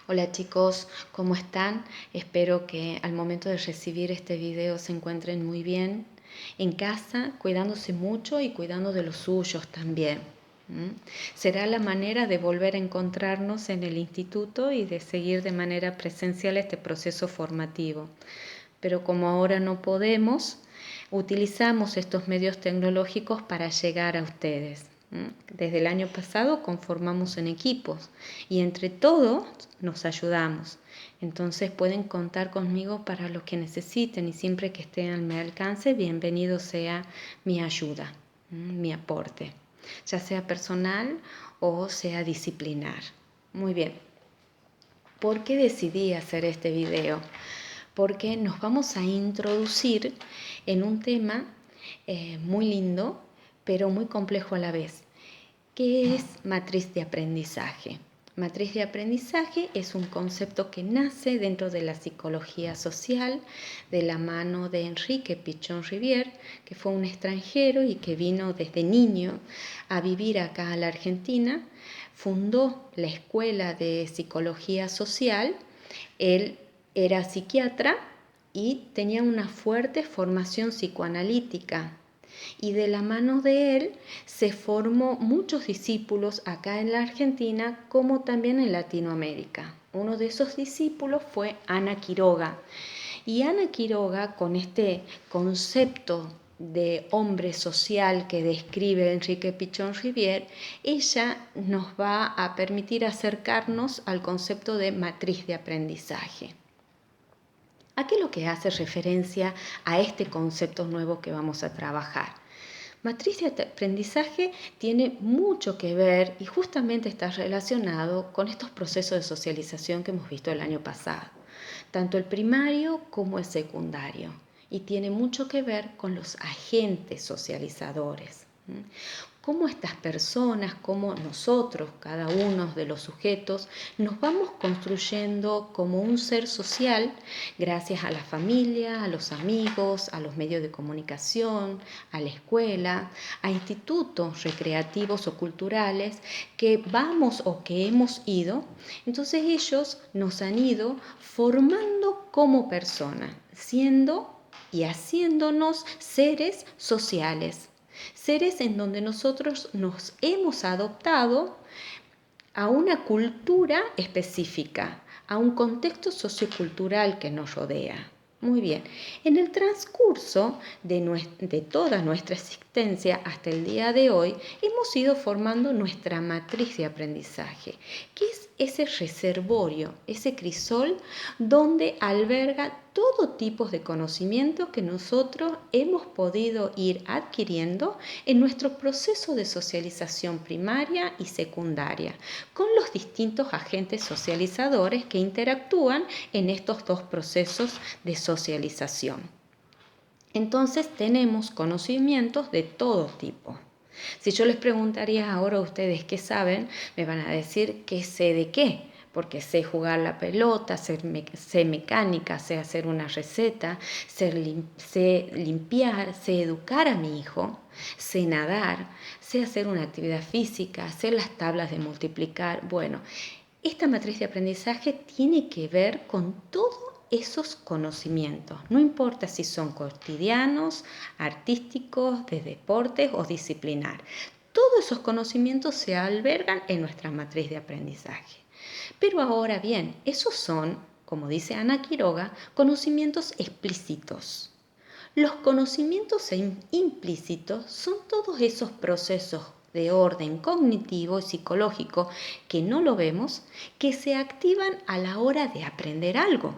Hola chicos, ¿cómo están? Espero que al momento de recibir este video se encuentren muy bien en casa, cuidándose mucho y cuidando de los suyos también. Será la manera de volver a encontrarnos en el instituto y de seguir de manera presencial este proceso formativo. Pero como ahora no podemos, utilizamos estos medios tecnológicos para llegar a ustedes. Desde el año pasado conformamos en equipos y entre todos nos ayudamos. Entonces pueden contar conmigo para lo que necesiten y siempre que esté a mi alcance, bienvenido sea mi ayuda, mi aporte, ya sea personal o sea disciplinar. Muy bien. ¿Por qué decidí hacer este video? Porque nos vamos a introducir en un tema muy lindo, pero muy complejo a la vez, que es matriz de aprendizaje. Matriz de aprendizaje es un concepto que nace dentro de la psicología social de la mano de Enrique Pichon Rivière, que fue un extranjero y que vino desde niño a vivir acá a la Argentina. Fundó la Escuela de Psicología Social. Él era psiquiatra y tenía una fuerte formación psicoanalítica. Y de la mano de él se formó muchos discípulos acá en la Argentina como también en Latinoamérica. Uno de esos discípulos fue Ana Quiroga. Y Ana Quiroga, con este concepto de hombre social que describe Enrique Pichon Rivière, ella nos va a permitir acercarnos al concepto de matriz de aprendizaje. ¿A qué es lo que hace referencia a este concepto nuevo que vamos a trabajar? Matriz de aprendizaje tiene mucho que ver y justamente está relacionado con estos procesos de socialización que hemos visto el año pasado, tanto el primario como el secundario, y tiene mucho que ver con los agentes socializadores. Cómo estas personas, cómo nosotros, cada uno de los sujetos, nos vamos construyendo como un ser social gracias a la familia, a los amigos, a los medios de comunicación, a la escuela, a institutos recreativos o culturales que vamos o que hemos ido. Entonces ellos nos han ido formando como personas, siendo y haciéndonos seres sociales. Seres en donde nosotros nos hemos adoptado a una cultura específica, a un contexto sociocultural que nos rodea. Muy bien, en el transcurso de toda nuestra existencia hasta el día de hoy, hemos ido formando nuestra matriz de aprendizaje, que es ese reservorio, ese crisol donde alberga todo tipo de conocimiento que nosotros hemos podido ir adquiriendo en nuestro proceso de socialización primaria y secundaria, con los distintos agentes socializadores que interactúan en estos dos procesos de socialización. Entonces tenemos conocimientos de todo tipo. Si yo les preguntaría ahora a ustedes qué saben, me van a decir que sé de qué, porque sé jugar la pelota, sé mecánica, sé hacer una receta, sé limpiar, sé educar a mi hijo, sé nadar, sé hacer una actividad física, sé las tablas de multiplicar. Bueno, esta matriz de aprendizaje tiene que ver con todo esos conocimientos, no importa si son cotidianos, artísticos, de deportes o disciplinar. Todos esos conocimientos se albergan en nuestra matriz de aprendizaje. Pero ahora bien, esos son, como dice Ana Quiroga, conocimientos explícitos. Los conocimientos implícitos son todos esos procesos de orden cognitivo y psicológico que no lo vemos, que se activan a la hora de aprender algo.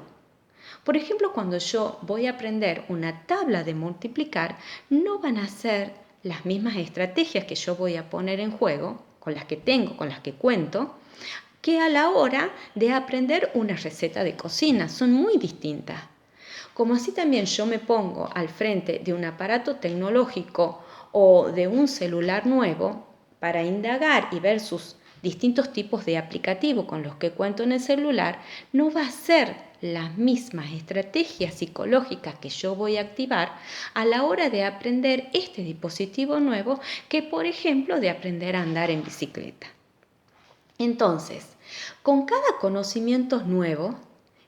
Por ejemplo, cuando yo voy a aprender una tabla de multiplicar, no van a ser las mismas estrategias que yo voy a poner en juego, con las que tengo, con las que cuento, que a la hora de aprender una receta de cocina. Son muy distintas. Como así también yo me pongo al frente de un aparato tecnológico o de un celular nuevo para indagar y ver sus distintos tipos de aplicativos con los que cuento en el celular, no va a ser las mismas estrategias psicológicas que yo voy a activar a la hora de aprender este dispositivo nuevo que, por ejemplo, de aprender a andar en bicicleta. Entonces, Con cada conocimiento nuevo,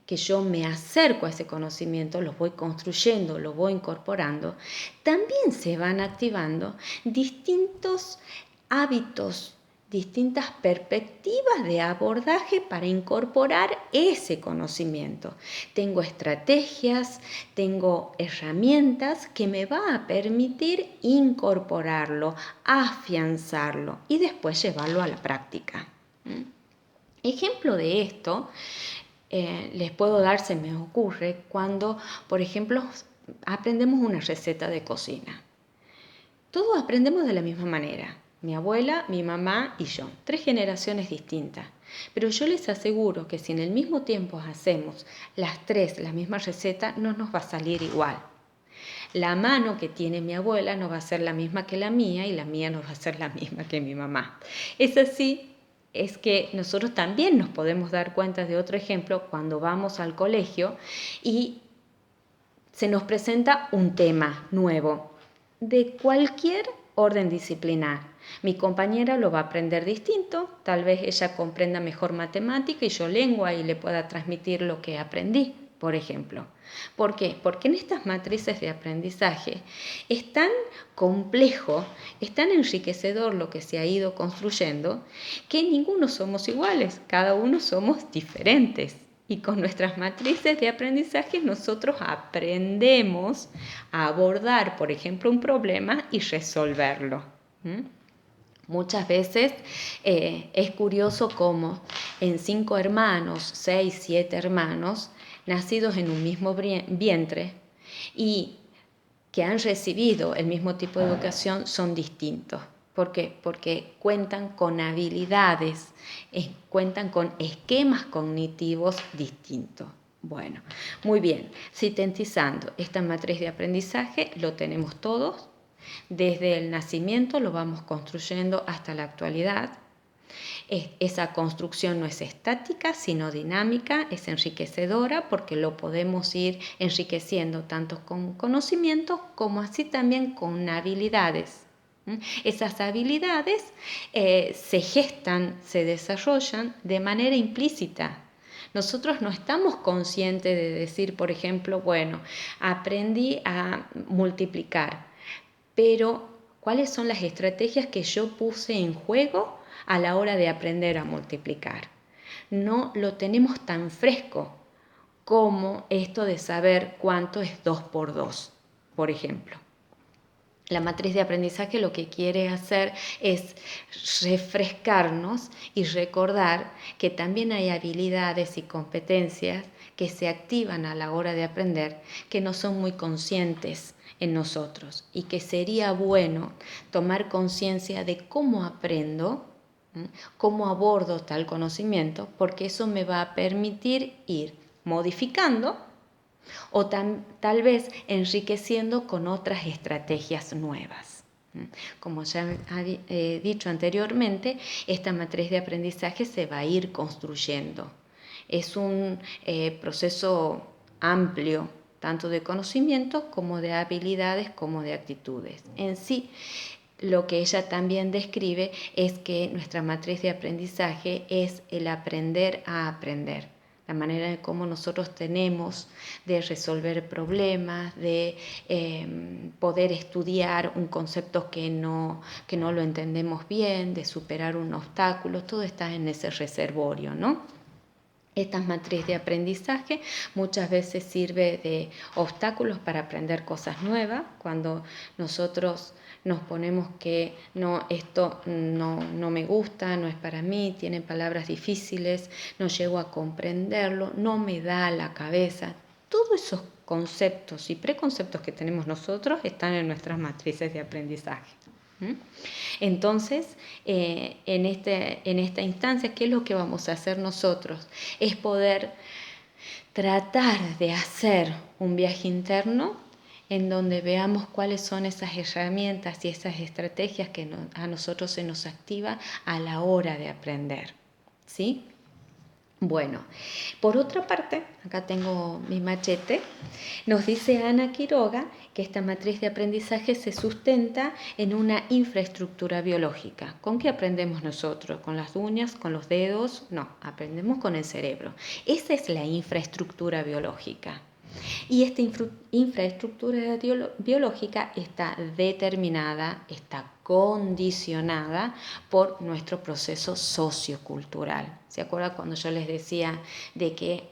que yo me acerco a ese conocimiento, lo voy construyendo, lo voy incorporando, también se van activando distintos hábitos, distintas perspectivas de abordaje para incorporar ese conocimiento. Tengo estrategias, tengo herramientas que me van a permitir incorporarlo, afianzarlo y después llevarlo a la práctica. Ejemplo de esto, les puedo dar, se me ocurre, cuando, por ejemplo, aprendemos una receta de cocina. Todos aprendemos de la misma manera. Mi abuela, mi mamá y yo. 3 generaciones distintas. Pero yo les aseguro que si en el mismo tiempo hacemos las 3 la misma receta, no nos va a salir igual. La mano que tiene mi abuela no va a ser la misma que la mía y la mía no va a ser la misma que mi mamá. Es así, es que nosotros también nos podemos dar cuenta de otro ejemplo cuando vamos al colegio y se nos presenta un tema nuevo de cualquier orden disciplinar. Mi compañera lo va a aprender distinto, tal vez ella comprenda mejor matemática y yo lengua y le pueda transmitir lo que aprendí, por ejemplo. ¿Por qué? Porque en estas matrices de aprendizaje es tan complejo, es tan enriquecedor lo que se ha ido construyendo, que ninguno somos iguales, cada uno somos diferentes. Y con nuestras matrices de aprendizaje nosotros aprendemos a abordar, por ejemplo, un problema y resolverlo. Muchas veces es curioso cómo en 5 hermanos, 6, 7 hermanos, nacidos en un mismo vientre y que han recibido el mismo tipo de educación son distintos. ¿Por qué? Porque cuentan con habilidades, cuentan con esquemas cognitivos distintos. Bueno, muy bien, sintetizando, esta matriz de aprendizaje lo tenemos todos, desde el nacimiento lo vamos construyendo hasta la actualidad. Esa construcción no es estática, sino dinámica, es enriquecedora porque lo podemos ir enriqueciendo tanto con conocimientos como así también con habilidades. Esas habilidades se gestan, se desarrollan de manera implícita. Nosotros no estamos conscientes de decir, por ejemplo, bueno, aprendí a multiplicar, pero ¿cuáles son las estrategias que yo puse en juego a la hora de aprender a multiplicar? No lo tenemos tan fresco como esto de saber cuánto es 2 por 2, por ejemplo. La matriz de aprendizaje lo que quiere hacer es refrescarnos y recordar que también hay habilidades y competencias que se activan a la hora de aprender que no son muy conscientes en nosotros y que sería bueno tomar conciencia de cómo aprendo, cómo abordo tal conocimiento, porque eso me va a permitir ir modificando o tal vez enriqueciendo con otras estrategias nuevas. Como ya he dicho anteriormente, esta matriz de aprendizaje se va a ir construyendo. Es un proceso amplio, tanto de conocimientos como de habilidades, como de actitudes. En sí, lo que ella también describe es que nuestra matriz de aprendizaje es el aprender a aprender. La manera en cómo nosotros tenemos de resolver problemas, de poder estudiar un concepto que no lo entendemos bien, de superar un obstáculo, todo está en ese reservorio, ¿no? Esta matriz de aprendizaje muchas veces sirve de obstáculos para aprender cosas nuevas. Cuando nosotros nos ponemos que no, esto no me gusta, no es para mí, tiene palabras difíciles, no llego a comprenderlo, no me da la cabeza. Todos esos conceptos y preconceptos que tenemos nosotros están en nuestras matrices de aprendizaje. Entonces, en esta instancia, ¿qué es lo que vamos a hacer nosotros? Es poder tratar de hacer un viaje interno en donde veamos cuáles son esas herramientas y esas estrategias que a nosotros se nos activa a la hora de aprender, ¿sí? Bueno, por otra parte, acá tengo mi machete, nos dice Ana Quiroga que esta matriz de aprendizaje se sustenta en una infraestructura biológica. ¿Con qué aprendemos nosotros? ¿Con las uñas? ¿Con los dedos? No, aprendemos con el cerebro. Esa es la infraestructura biológica. Y esta infraestructura biológica está determinada, está condicionada por nuestro proceso sociocultural. ¿Se acuerdan cuando yo les decía de que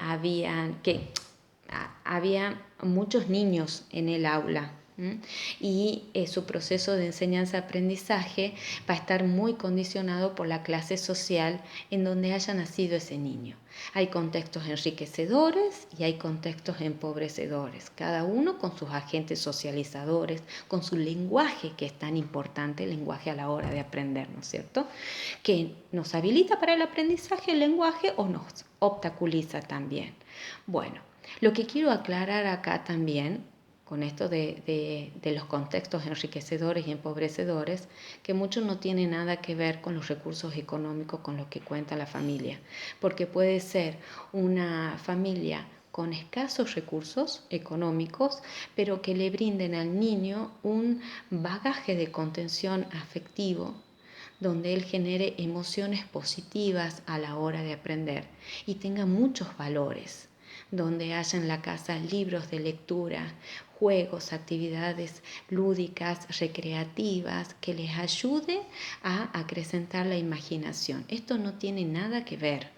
había muchos niños en el aula? Y su proceso de enseñanza-aprendizaje va a estar muy condicionado por la clase social en donde haya nacido ese niño. Hay contextos enriquecedores y hay contextos empobrecedores, cada uno con sus agentes socializadores, con su lenguaje, que es tan importante, el lenguaje a la hora de aprender, ¿no es cierto? Que nos habilita para el aprendizaje el lenguaje o nos obstaculiza también. Bueno, lo que quiero aclarar acá también con esto de los contextos enriquecedores y empobrecedores, que mucho no tiene nada que ver con los recursos económicos con los que cuenta la familia, porque puede ser una familia con escasos recursos económicos, pero que le brinden al niño un bagaje de contención afectivo, donde él genere emociones positivas a la hora de aprender y tenga muchos valores, donde haya en la casa libros de lectura, juegos, actividades lúdicas, recreativas, que les ayude a acrecentar la imaginación. Esto no tiene nada que ver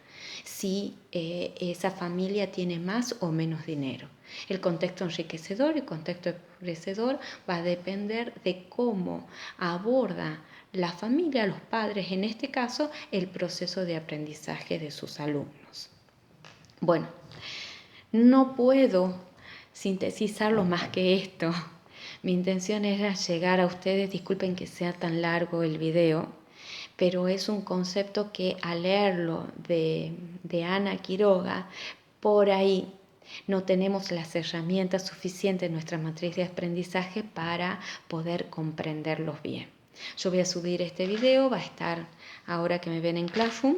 si esa familia tiene más o menos dinero. El contexto enriquecedor y el contexto empobrecedor va a depender de cómo aborda la familia, los padres en este caso, el proceso de aprendizaje de sus alumnos. Bueno, no puedo sintetizarlo más que esto. Mi intención era llegar a ustedes, disculpen que sea tan largo el video, pero es un concepto que al leerlo de Ana Quiroga, por ahí no tenemos las herramientas suficientes en nuestra matriz de aprendizaje para poder comprenderlos bien. Yo voy a subir este video, va a estar ahora que me ven en Classroom,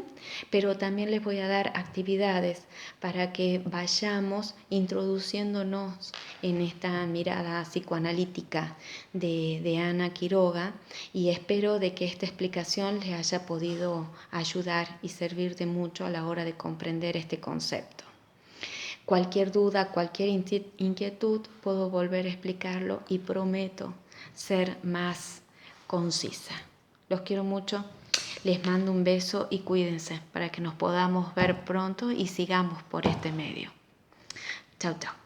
pero también les voy a dar actividades para que vayamos introduciéndonos en esta mirada psicoanalítica de Ana Quiroga, y espero de que esta explicación les haya podido ayudar y servir de mucho a la hora de comprender este concepto. Cualquier duda, cualquier inquietud, puedo volver a explicarlo y prometo ser más concisa. Los quiero mucho, les mando un beso y cuídense para que nos podamos ver pronto y sigamos por este medio. Chau, chau.